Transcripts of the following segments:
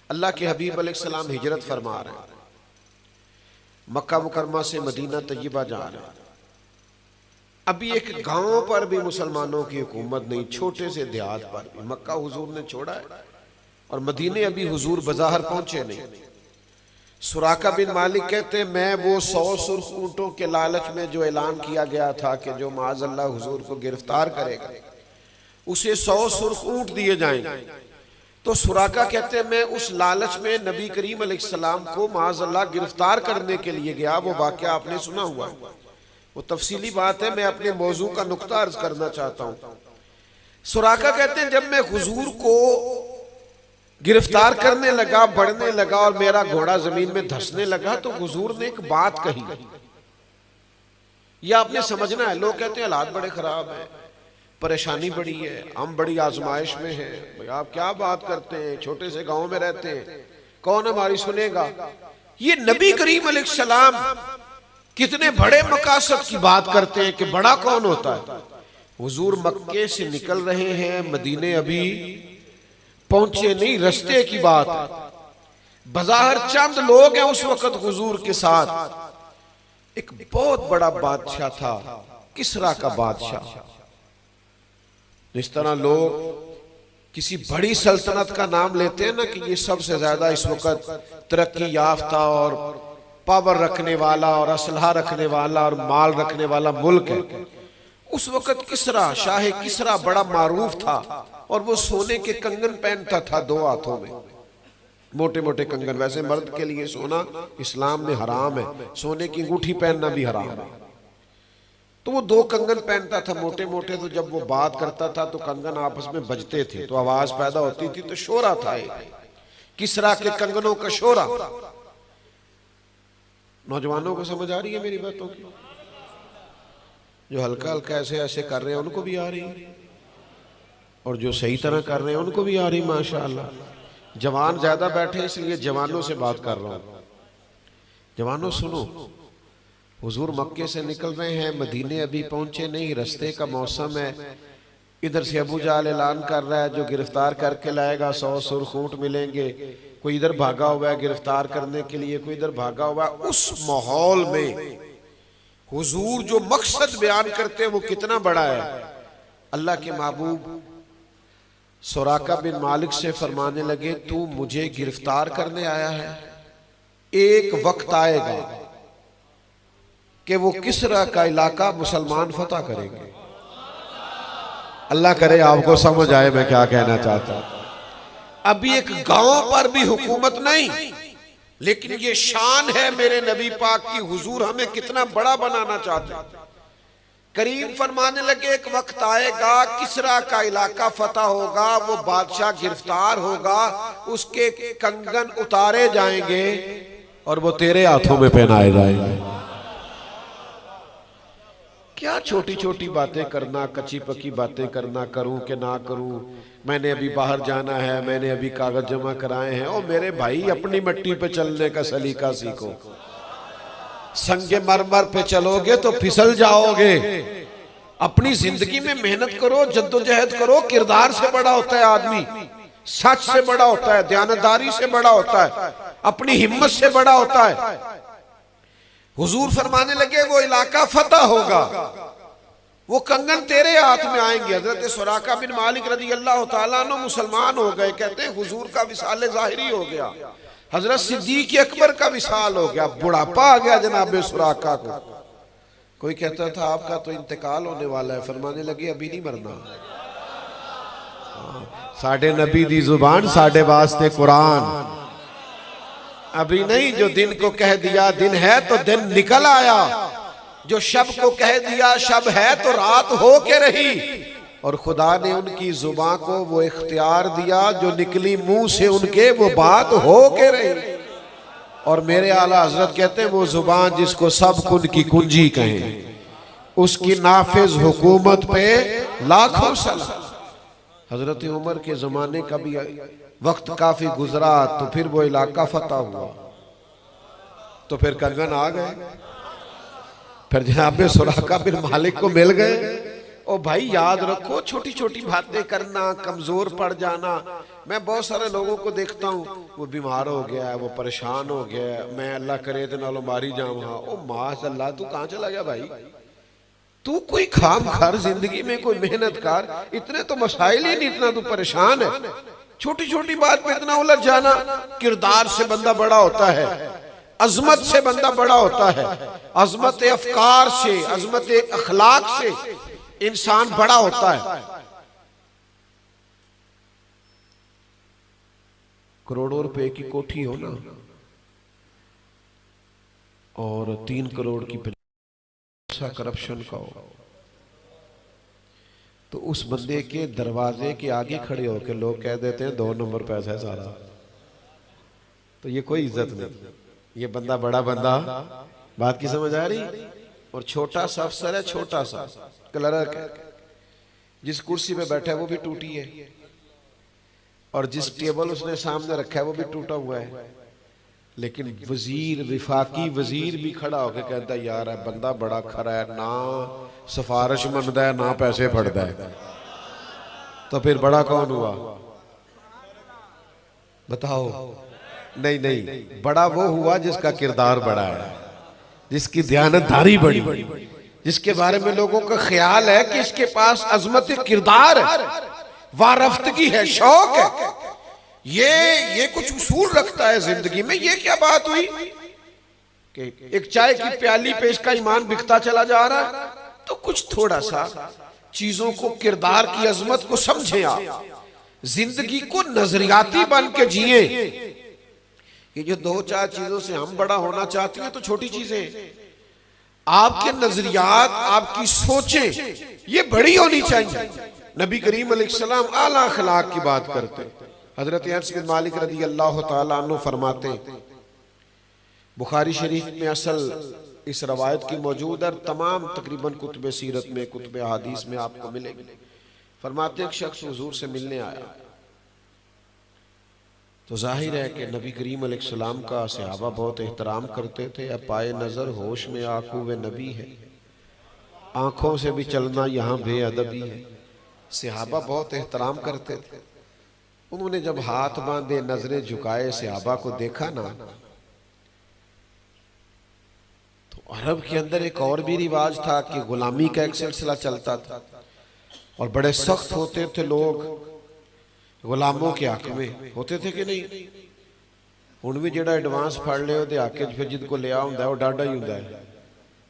अल्लाह के हबीब अलैहिस्सलाम हिजरत फरमा रहे हैं, मक्का मुकरमा से मदीना तय्यबा जा रहे हैं। अभी एक गांव पर भी मुसलमानों की हुकूमत नहीं, छोटे से देहात पर भी। मक्का हुजूर ने छोड़ा है और मदीने अभी हुजूर बाजार पहुंचे नहीं। सुराका बिन मालिक कहते मैं वो 100 सुर्ख ऊंटों के लालच में जो ऐलान किया गया था कि जो माज़अल्लाह हुजूर को गिरफ्तार करेगा उसे 100 सुर्ख ऊंट दिए जाएंगे। तो सुराका कहते मैं उस लालच में नबी करीम अलैहिस्सलाम को माज़अल्लाह गिरफ्तार करने के लिए गया। वो वाक़या आपने सुना हुआ, वो तफसीली बात है, मैं अपने मौजू का नुक्ता अर्ज करना चाहता हूँ। सुराका कहते हैं जब मैं हुजूर को गिरफ्तार करने लगा, बढ़ने लगा और मेरा घोड़ा जमीन में धंसने लगा, तो हुजूर ने एक बात कही। यह आपने समझना है। लोग कहते हैं हालात बड़े खराब हैं, परेशानी बड़ी है, हम बड़ी आजमाइश में हैं। भाई आप क्या बात करते हैं, छोटे से गांव में रहते हैं, कौन हमारी सुनेगा। ये नबी करीम अलैहिस्सलाम कितने बड़े मकासद की बात करते हैं कि बड़ा कौन होता है। हुजूर मक्के से निकल रहे हैं, मदीने अभी पहुंचे नहीं, रास्ते की बात है। बाजार चंद लोग हैं उस वक्त हुजूर के साथ। एक बहुत बड़ा बादशाह था, किसरा का बादशाह। जिस तरह लोग किसी बड़ी सल्तनत का नाम लेते हैं ना कि ये सबसे ज्यादा इस वक्त तरक्की याफ्ता और पावर रखने वाला और असलहा रखने वाला और माल रखने वाला मुल्क है, उस वक्त किसरा, शाह किसरा बड़ा मारूफ था और वो सोने के कंगन पहनता था 2 हाथों में, मोटे मोटे कंगन। वैसे मर्द के लिए सोना इस्लाम में हराम है, सोने की अंगूठी पहनना भी हराम है। तो वो 2 कंगन पहनता था मोटे मोटे। तो जब वो बात करता था तो कंगन आपस में बजते थे, तो आवाज पैदा होती थी, तो शोरा था एक किसरा के कंगनों का शोरा। नौजवानों को समझ आ रही है मेरी बातों की? जो हल्का हल्का ऐसे ऐसे कर रहे हैं उनको भी आ रही है, और जो सही तरह कर रहे हैं उनको भी आ रही माशाअल्लाह। जवान ज्यादा बैठे इसलिए जवानों से बात कर रहा हूं। जवानों सुनो, हुजूर मक्के से निकल रहे हैं, मदीने अभी पहुंचे नहीं, रास्ते का मौसम है। इधर से अबू जहल ऐलान कर रहा है जो गिरफ्तार करके लाएगा 100 सुर्ख ऊंट मिलेंगे। कोई इधर भागा हुआ है गिरफ्तार करने के लिए, कोई इधर भागा हुआ है। उस माहौल में हुजूर जो मकसद बयान करते हैं वो कितना बड़ा है। अल्लाह के महबूब सुराका बिन मालिक से फरमाने लगे तू मुझे गिरफ्तार करने आया है, एक वक्त आएगा कि वो किसरा का इलाका मुसलमान फतह करेंगे। अल्लाह करे आपको समझ आए मैं क्या कहना चाहता हूं। अभी एक गांव पर भी हुकूमत नहीं, लेकिन ये शान है मेरे नबी पाक की, हुजूर हमें कितना बड़ा बनाना चाहते हैं। करीम फरमाने लगे एक वक्त आएगा किसरा का इलाका फतह होगा, वो बादशाह गिरफ्तार होगा, उसके कंगन उतारे जाएंगे और वो तेरे हाथों में पहनाए जाएंगे। क्या छोटी छोटी बातें करना, कच्ची पक्की बातें करना, करूं कि ना करूं, मैंने अभी बाहर जाना है, मैंने अभी कागज जमा कराए हैं। ओ मेरे भाई अपनी मिट्टी पे चलने का सलीका सीखो। संगे मरमर पे चलोगे तो फिसल जाओगे। अपनी जिंदगी में मेहनत करो, जद्दोजहद करो। किरदार से बड़ा होता है आदमी, सच से बड़ा होता है, दयानतदारी से बड़ा होता है, अपनी हिम्मत से बड़ा होता है। हुजूर फरमाने लगे वो इलाका फतह होगा, वो कंगन तेरे हाथ में आएंगे। हजरत सुराका बिन मालिक रजी अल्लाह तआला अन्हु मुसलमान हो गए। कहते हैं हुजूर का विसाल ज़ाहिरी हो गया, हजरत सिद्दीक अकबर का विसाल हो गया, बुढ़ापा आ गया जनाब सुराका को। कोई कहता था आपका तो इंतकाल होने वाला है, फरमाने लगे अभी नहीं मरना। साडे नबी दी जुबान साडे वास्ते कुरान। अभी नहीं, जो दिन को कह दिया दिन है तो दिन निकल आया, जो शब को कह दिया शब है तो रात हो के रही। और खुदा ने उनकी जुबान को वो इख्तियार दिया, जो निकली मुंह से उनके वो बात हो के रही। और मेरे आला हजरत कहते हैं वो जुबान जिसको सब कुन की कुंजी कहें, उसकी नाफिज हुकूमत पे लाखों सलाम। हजरत उमर के जमाने का भी वक्त काफी गुजरा, तो फिर वो इलाका फतह हुआ, तो फिर कंगन आ गए, फिर जनाब सुराका बिन मालिक को मिल गए। ओ भाई याद रखो, छोटी छोटी बातें करना, कमजोर पड़ जाना। मैं बहुत सारे लोगों को देखता हूँ, वो बीमार हो गया है, वो परेशान हो गया है, मैं अल्लाह करे तो नालो मारी जाऊँ। हाँ ओ माशाअल्लाह, तू कहाँ चला गया भाई? तू कोई खाम खार जिंदगी में कोई मेहनत कर, इतने तो मसाइल ही नहीं, इतना तू परेशान है। छोटी छोटी बात पे इतना उलझ जाना। किरदार से बंदा बड़ा होता है, अजमत से बंदा बड़ा होता है, अजमत अफकार से, अजमत अखलाक से इंसान बड़ा होता है। करोड़ों रुपए की कोठी हो ना और 3 करोड़ की पैसा करप्शन का हो, तो उस बंदे के दरवाजे के आगे खड़े होकर लोग कह देते हैं 2 नंबर पैसा है सारा, तो ये कोई इज्जत नहीं। ये बंदा बड़ा बंदा, बात की समझ आ रही? और छोटा सा अफसर है, छोटा सा क्लर्क है, जिस कुर्सी पे बैठा है वो भी टूटी है, और जिस टेबल उसने सामने रखा है वो भी टूटा हुआ है। लेकिन वजीर, विफाकी वजीर भी खड़ा होकर कहता है यार है बंदा बड़ा खरा है, ना सिफारिश मंगदा है ना पैसे फड़दा है। तो फिर बड़ा कौन हुआ बताओ? नहीं नहीं, बड़ा वो हुआ जिसका किरदार बड़ा है, जिसकी दयानतदारी बड़ी, जिसके बारे में लोगों का ख्याल है कि इसके पास अजमत किरदार है, वारफ्तगी है, शौक है, ये कुछ उसूल रखता है जिंदगी में। ये क्या बात हुई कि एक चाय की प्याली पे इसका ईमान बिकता चला जा रहा है? तो कुछ थोड़ा सा चीजों को, किरदार की अजमत को समझे आप, जिंदगी को नजरियाती बन के जिए। ये जो 2-4 चीजों से हम बड़ा होना चाहते हैं तो छोटी चीजें, आपके नजरियात, आपकी सोचें ये बड़ी होनी चाहिए। नबी करीम अलैहिस्सलाम आला अखलाक की बात करते। हजरत अनस बिन मालिक रदी अल्लाह तआला अन्हु फरमाते, बुखारी शरीफ में असल इस रवायत की मौजूद है, तमाम तकरीबन कुतुब सीरत में, कुतुब हदीस में आपको मिलेगी। फरमाते एक शख्स हुजूर से मिलने आया, तो जाहिर है कि नबी करीम अलैहिस्सलाम का सहाबा बहुत एहतराम करते थे। अब पाए नजर होश में आंखों वे नबी है, आंखों से भी चलना यहाँ बेअदबी है। सहाबा बहुत एहतराम करते थे। उन्होंने जब हाथ बांधे, नजरें झुकाए, सहाबा को देखा ना, तो अरब के अंदर एक और भी रिवाज था कि गुलामी का एक सिलसिला चलता था, और बड़े सख्त होते थे लोग गुलामों के हक में, होते थे कि नहीं? हुण भी जेड़ा एडवांस फड़ ले ਉਹਦੇ हक च फिर जिनको लिया ਹੁੰਦਾ है वो डाडा ही ਹੁੰਦਾ है,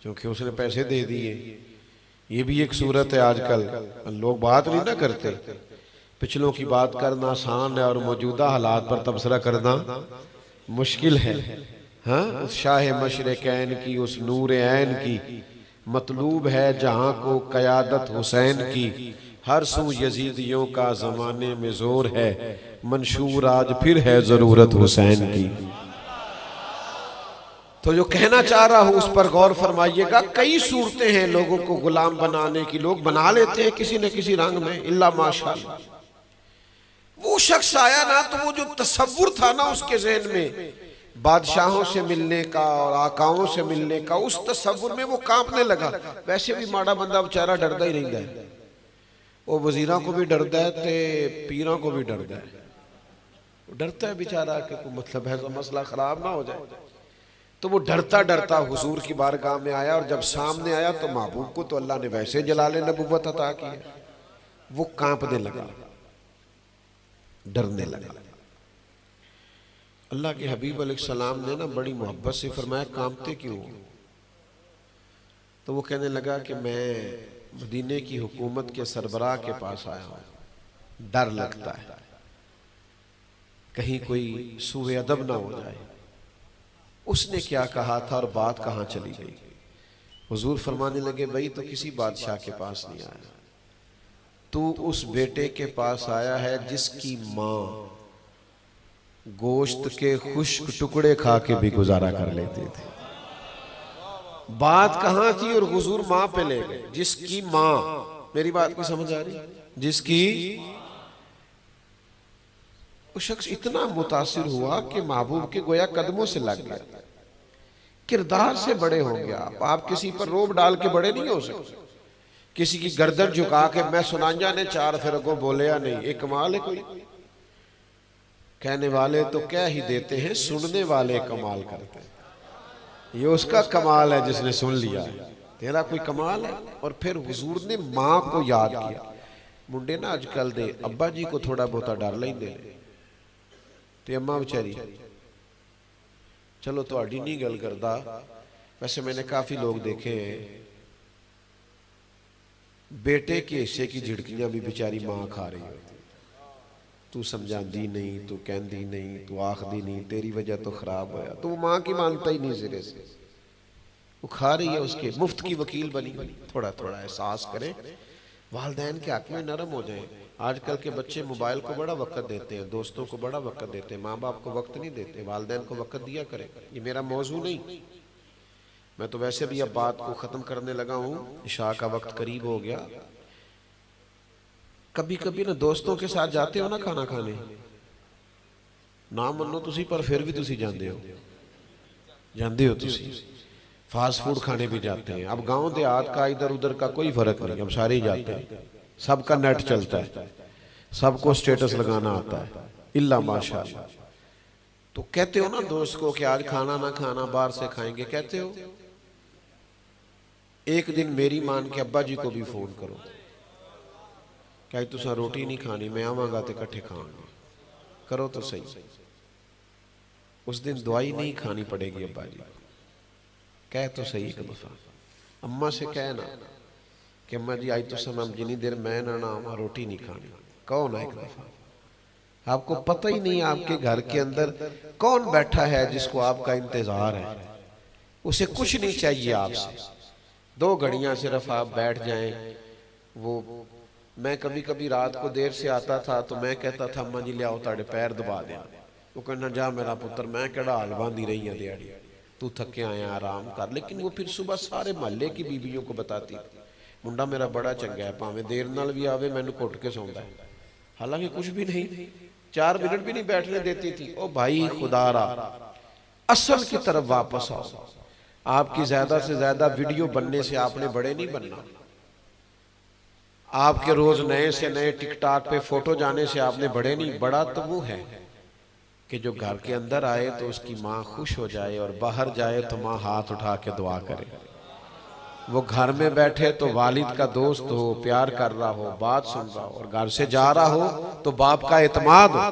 क्योंकि उसने पैसे दे दिए। ये भी एक सूरत है आजकल, लोग बात नहीं ना करते। पिछलों की बात करना आसान है और मौजूदा हालात पर तबसरा करना मुश्किल है। हाँ, उस शाह मशरिकैन की, उस नूर ऐन की मतलूब है जहाँ को क़यादत हुसैन की, हर सू यजीदियों का जमाने में जोर है, मंशूर आज फिर है जरूरत हुसैन की। तो जो कहना चाह रहा हूं उस पर गौर फरमाइएगा। कई सूरतें हैं लोगों को गुलाम बनाने की, लोग बना लेते हैं किसी न किसी रंग में, इल्ला माशाअल्लाह। वो शख्स आया ना, तो वो जो तसव्वुर था ना उसके ज़हन में बादशाहों से मिलने का और आकाओं से मिलने का, उस तसव्वुर में वो कांपने लगा। वैसे भी माड़ा बंदा बेचारा डरदा ही रहता है, वो वजीरों को भी डरता है, ते पीरों को भी डरता है, डरता है बेचारा कि कोई मतलब है तो मसला खराब ना हो जाए। तो वो डरता डरता हुजूर की बारगाह में आया, और जब सामने आया तो महबूब को तो अल्लाह ने वैसे जलाले नबुव्वत अता की है, वो कांपने लगा, डरने लगा। अल्लाह के हबीब अलैहिस्सलाम ने ना बड़ी मोहब्बत से फरमाया, कांपते क्यों? तो वो कहने लगा कि मैं मदीने की हुकूमत के सरबराह के पास आया हूँ, डर लगता है कहीं कोई सूए अदब ना हो जाए। उसने क्या कहा था और बात कहाँ चली गई? हुजूर फरमाने लगे, भाई तो किसी बादशाह के पास नहीं आया, तू उस बेटे के पास आया है जिसकी माँ गोश्त के खुश्क टुकड़े खा के भी गुजारा कर लेते थे। बात कहाँ थी और हुजूर माँ पे ले गए, जिसकी माँ, मेरी बात को समझ आ रही? जिसकी, वो शख्स इतना मुतासिर हुआ कि महबूब के गोया कदमों से लग गया। किरदार से बड़े होंगे आप किसी पर रोब डाल के बड़े नहीं हो सकते। किसी की गर्दन झुका के मैं सुनांजा ने चार फिर अगो बोले या नहीं, एक कमाल है कोई। कहने वाले तो क्या ही देते हैं, सुनने वाले कमाल करते हैं। ये उसका कमाल है जिसने सुन लिया है, तेरा कोई कमाल है। और फिर हुजूर ने मां को याद किया। मुंडे ना अजकल दे अब्बा जी को थोड़ा बहुता डर लेंदे ते अम्मा बेचारी, चलो तुहाडी नहीं गल करदा, वैसे मैंने काफी लोग देखे हैं बेटे के हिस्से की झिड़कियां भी बेचारी मां खा रही होती। तू समझाती नहीं, तू कहती नहीं, तू आखदी नहीं, तेरी वजह तो खराब होया, तो मां की मानता ही नहीं सिरे से, वो खा रही है, उसके मुफ्त की वकील बनी। थोड़ा थोड़ा एहसास करें, वालदैन के हक में नरम हो जाएं। आजकल के बच्चे मोबाइल को बड़ा वक्त देते हैं, दोस्तों को बड़ा वक्त देते हैं, माँ बाप को वक्त नहीं देते। वालदैन को वक्त दिया करें। ये मेरा मौजू नहीं, मैं तो वैसे भी अब बात को ख़त्म करने लगा हूँ, इशा का वक्त करीब हो गया। कभी कभी ना दोस्तों के साथ जाते हो ना खाना खाने, ना मनो तुसी पर फिर भी तुसी जाते हो तुसी फास्ट फूड खाने भी जाते हैं। अब गांव देहात का इधर उधर का कोई फर्क नहीं, अब सारे ही जाते हैं। सबका नेट चलता है, सबको स्टेटस लगाना आता है, इल्ला माशाअल्लाह। तो कहते हो ना दोस्त को कि आज खाना ना खाना, बाहर से खाएंगे, कहते हो। एक दिन मेरी मान के अब्बा जी को भी फोन करो, क्या तुसा रोटी नहीं खानी, मैं आवांगा तो इकट्ठे खाएंगे, करो तो सही। उस दिन दवाई नहीं खानी पड़ेगी अब्बा जी, कह तो सही एक दफा। अम्मा से कहना कि अम्मा जी आज तुसा मैम जिनी देर मैं ना आवा रोटी नहीं खानी, कहो ना एक दफा। आपको पता ही नहीं आपके घर के अंदर कौन बैठा है जिसको आपका इंतजार है, उसे कुछ नहीं चाहिए आपसे। 2 घड़ियां सिर्फ आप बैठ जाएं। वो मैं कभी कभी रात को देर से आता था तो मैं कहता था अम्मा जी लियाओ ताड़े पैर दबा दें। वो कहना जा मेरा पुत्र, मैं केड़ा हाल बांधी रही है दिहाड़ी, तू थके आया आराम कर। लेकिन वो फिर सुबह सारे महल्ले की बीबियों को बताती, मुंडा मेरा बड़ा चंगा है, भावें देर नाल भी आवे मैनू घुट के सौंदा है। हालांकि कुछ भी नहीं, 4 मिनट भी नहीं बैठने देती थी। ओ भाई खुदारा, असल की तरफ वापस आओ। आपकी ज्यादा से ज्यादा वीडियो बनने से आपने बड़े नहीं बनना। आपके रोज नए से नए टिकटॉक पे फोटो जाने से आपने बड़े नहीं। बड़ा तो वो है कि जो घर के अंदर आए तो उसकी माँ खुश हो जाए, और बाहर जाए तो माँ हाथ उठा के दुआ करे। वो घर में बैठे तो वालिद का दोस्त हो, प्यार कर रहा हो, बात सुन रहा हो, और घर से जा रहा हो तो बाप का एतमाद हो।